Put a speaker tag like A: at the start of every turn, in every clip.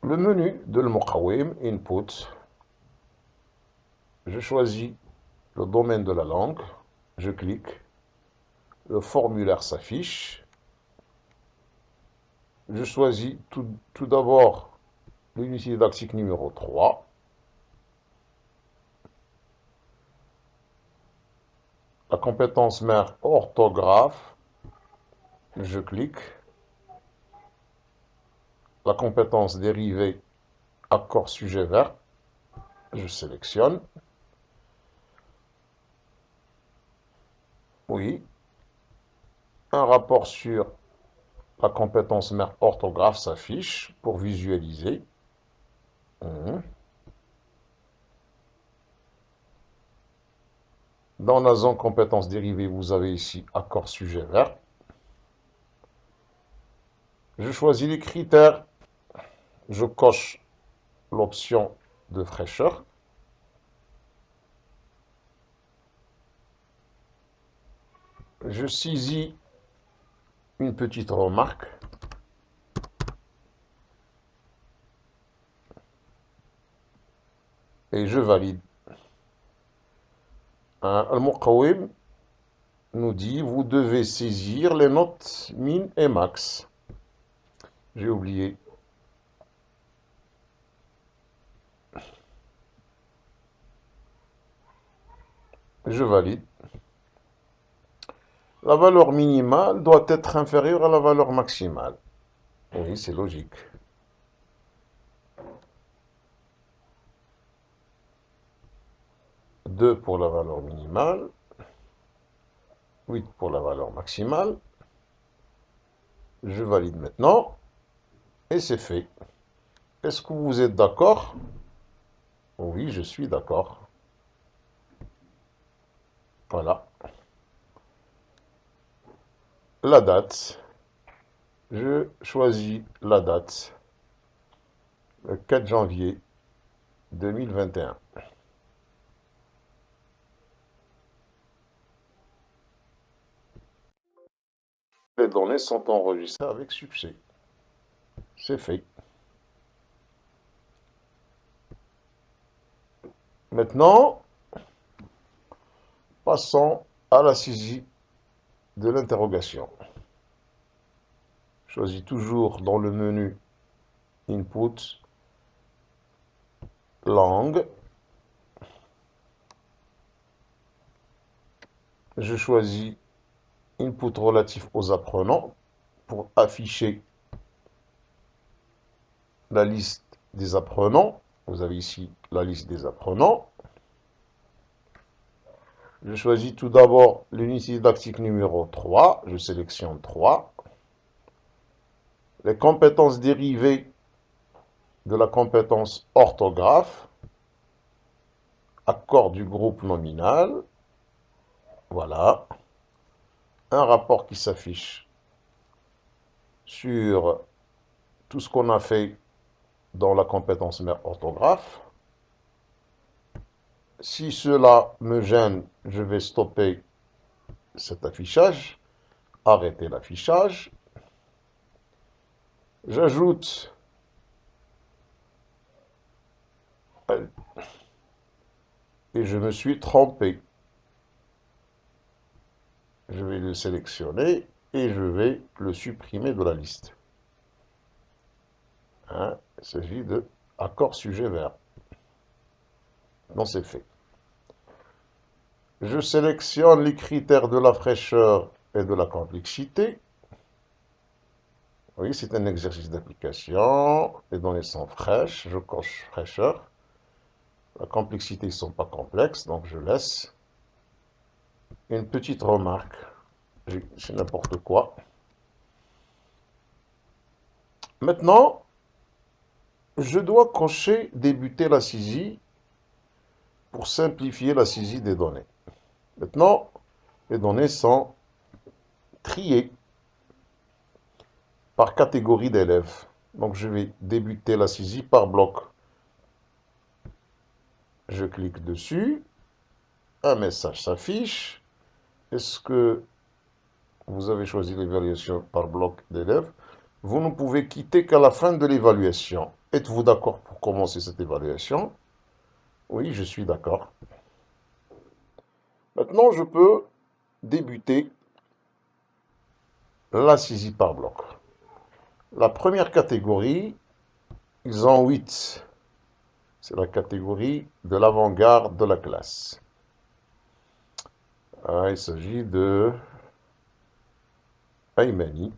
A: Le menu de l'Muqawim, Input, je choisis le domaine de la langue, je clique, le formulaire s'affiche, je choisis tout d'abord l'unité didactique numéro 3, la compétence mère orthographe, je clique, la compétence dérivée accord sujet verbe, je sélectionne, oui, un rapport sur la compétence mère orthographe s'affiche pour visualiser. Dans la zone compétences dérivées, vous avez ici accord sujet verbe. Je choisis les critères, je coche l'option de fraîcheur. Je saisis une petite remarque. Et je valide. Al-Muqawim nous dit, vous devez saisir les notes min et max. J'ai oublié. Je valide. La valeur minimale doit être inférieure à la valeur maximale. Oui, c'est logique. 2 pour la valeur minimale, 8 pour la valeur maximale. Je valide maintenant. Et c'est fait. Est-ce que vous êtes d'accord? Oui, je suis d'accord. Voilà. La date. Je choisis la date. Le 4 janvier 2021. Les données sont enregistrées avec succès. C'est fait. Maintenant, passons à la saisie de l'interrogation. Choisis toujours dans le menu Input, langue. Je choisis Input relatif aux apprenants pour afficher la liste des apprenants. Vous avez ici la liste des apprenants. Je choisis tout d'abord l'unité didactique numéro 3. Je sélectionne 3. Les compétences dérivées de la compétence orthographe. Accord du groupe nominal. Voilà. Un rapport qui s'affiche sur tout ce qu'on a fait dans la compétence mère orthographe. Si cela me gêne, je vais stopper cet affichage, arrêter l'affichage. J'ajoute et je me suis trompé. Je vais le sélectionner et je vais le supprimer de la liste. Hein, il s'agit de accord sujet verbe. Non, c'est fait. Je sélectionne les critères de la fraîcheur et de la complexité. Oui, c'est un exercice d'application. Les données sont fraîches. Je coche fraîcheur. La complexité, ils ne sont pas complexes, donc je laisse. Une petite remarque. C'est n'importe quoi. Maintenant, je dois cocher débuter la saisie pour simplifier la saisie des données. Maintenant, les données sont triées par catégorie d'élèves. Donc, je vais débuter la saisie par bloc. Je clique dessus. Un message s'affiche. Est-ce que vous avez choisi l'évaluation par bloc d'élèves? Vous ne pouvez quitter qu'à la fin de l'évaluation. Êtes-vous d'accord pour commencer cette évaluation? Oui, je suis d'accord. Maintenant, je peux débuter la saisie par bloc. La première catégorie, ils ont 8. C'est la catégorie de l'avant-garde de la classe. Il s'agit de Aymani,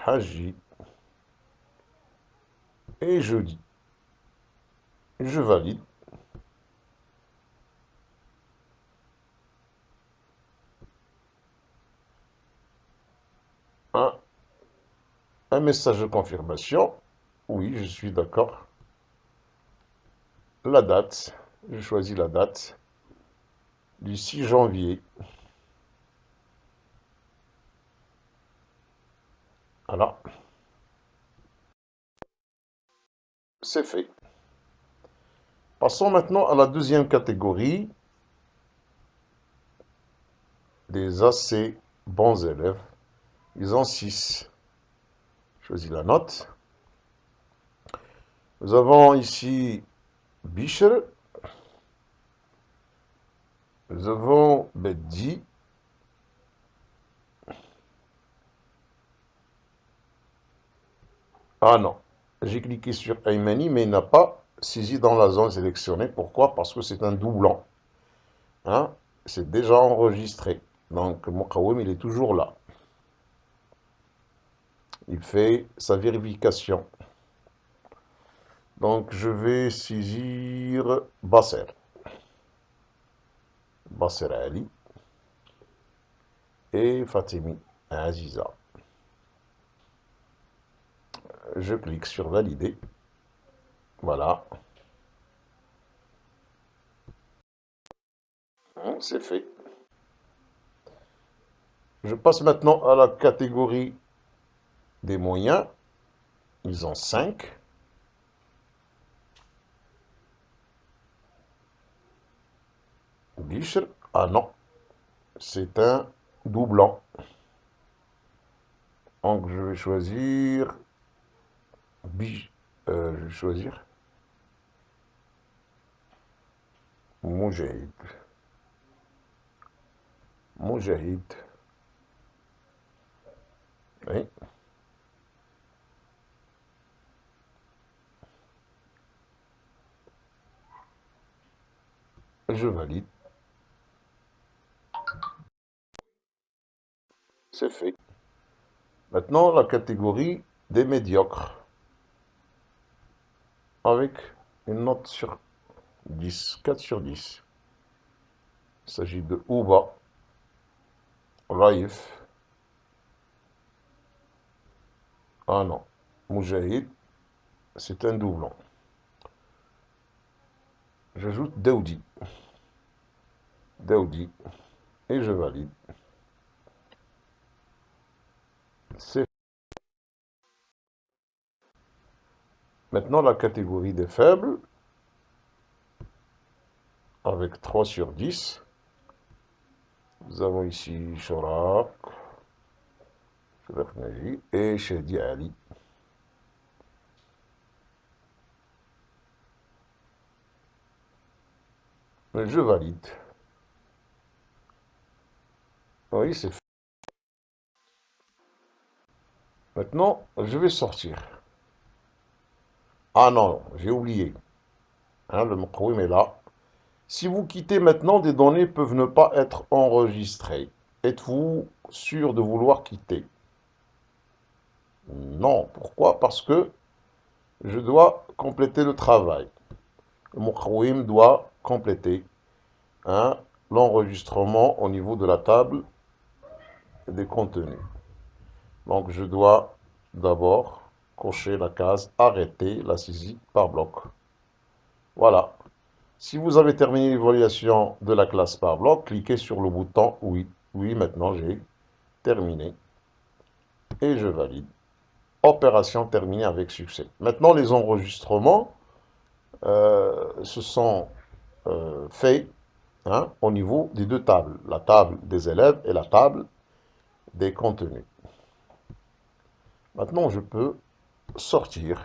A: Haji et Jeudi. Je valide. Un message de confirmation. Oui, je suis d'accord. La date. Je choisis la date du 6 janvier. Voilà, c'est fait. Passons maintenant à la deuxième catégorie, des assez bons élèves. Ils ont 6. Choisis la note. Nous avons ici Bishr. Nous avons Beddi. Ah non, j'ai cliqué sur Aymani, mais il n'a pas saisi dans la zone sélectionnée. Pourquoi? Parce que c'est un doublon. Hein? C'est déjà enregistré. Donc, mon Kawem, il est toujours là. Il fait sa vérification. Donc, je vais saisir Basser. Basser Ali et Fatimi Aziza. Je clique sur Valider. Voilà. C'est fait. Je passe maintenant à la catégorie des moyens. Ils ont 5. Bishr. Ah non, c'est un doublon. Donc je vais choisir je vais choisir Moujahid. Moujahid. Oui. Je valide. C'est fait. Maintenant, la catégorie des médiocres. Avec une note sur 10, 4 sur 10. Il s'agit de Ouba, Raif. Ah non. Moujahid, c'est un doublon. J'ajoute Daoudi. Daoudi. Et je valide. C'est maintenant la catégorie des faibles. Avec 3 sur 10. Nous avons ici Chorak, Naji et Shadi Ali. Je valide. Oui, c'est fait. Maintenant, je vais sortir. Ah non, j'ai oublié. Hein, le Mqawim est là. Si vous quittez maintenant, des données peuvent ne pas être enregistrées. Êtes-vous sûr de vouloir quitter? Non. Pourquoi? Parce que je dois compléter le travail. Le Mqawim doit compléter, hein, l'enregistrement au niveau de la table des contenus. Donc, je dois d'abord cocher la case arrêter la saisie par bloc. Voilà. Si vous avez terminé l'évaluation de la classe par bloc, cliquez sur le bouton oui. Oui, maintenant j'ai terminé. Et je valide. Opération terminée avec succès. Maintenant, les enregistrements se sont faits, hein, au niveau des deux tables. La table des élèves et la table des contenus. Maintenant, je peux sortir.